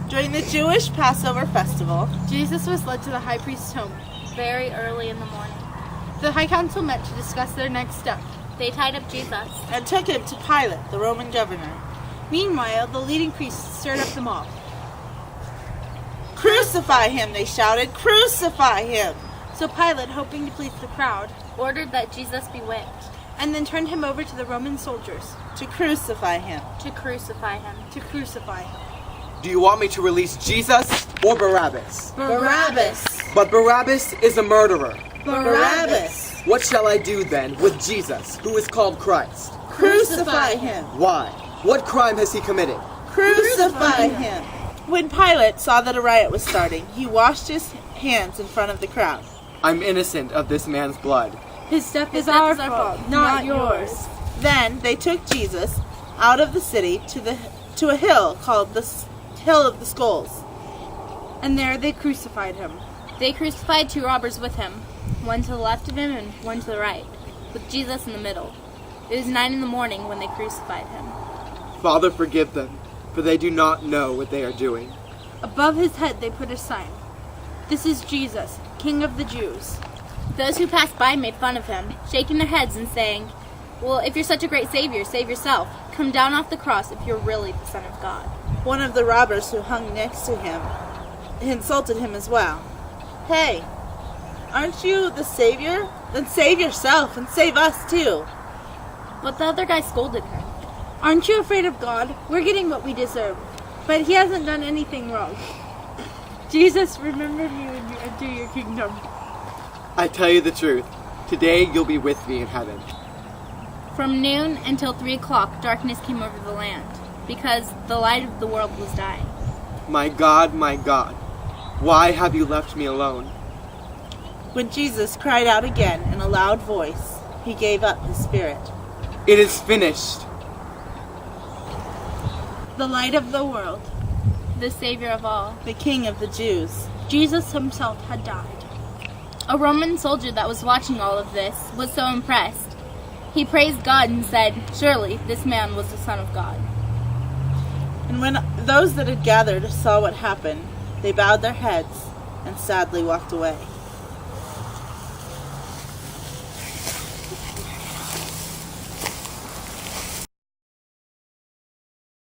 During the Jewish Passover festival, Jesus was led to the high priest's home very early in the morning. The high council met to discuss their next step. They tied up Jesus and took him to Pilate, the Roman governor. Meanwhile, the leading priests stirred up the mob. "Crucify him," they shouted. "Crucify him!" So Pilate, hoping to please the crowd, ordered that Jesus be whipped. And then turned him over to the Roman soldiers. To crucify him. To crucify him. To crucify him. Do you want me to release Jesus or Barabbas? Barabbas! But Barabbas is a murderer. Barabbas! What shall I do then with Jesus, who is called Christ? Crucify him! Why? What crime has he committed? Crucify him! When Pilate saw that a riot was starting, he washed his hands in front of the crowd. I'm innocent of this man's blood. His death is our fault, not yours. Then they took Jesus out of the city to a hill called the Hill of the Skulls. And there they crucified him. They crucified 2 robbers with him, one to the left of him and one to the right, with Jesus in the middle. It was 9 in the morning when they crucified him. Father, forgive them, for they do not know what they are doing. Above his head they put a sign. This is Jesus, King of the Jews. Those who passed by made fun of him, shaking their heads and saying, "Well, if you're such a great Savior, save yourself. Come down off the cross if you're really the Son of God." One of the robbers who hung next to him insulted him as well. "Hey, aren't you the Savior? Then save yourself and save us too." But the other guy scolded him. "Aren't you afraid of God? We're getting what we deserve. But he hasn't done anything wrong. Jesus, remember me when you enter your kingdom." I tell you the truth. Today you'll be with me in heaven. From noon until 3 o'clock, darkness came over the land, because the light of the world was dying. My God, why have you left me alone? When Jesus cried out again in a loud voice, he gave up his spirit. It is finished. The light of the world, The Savior of all. The King of the Jews. Jesus himself had died. A Roman soldier that was watching all of this was so impressed. He praised God and said, "Surely this man was the Son of God." And when those that had gathered saw what happened, they bowed their heads and sadly walked away.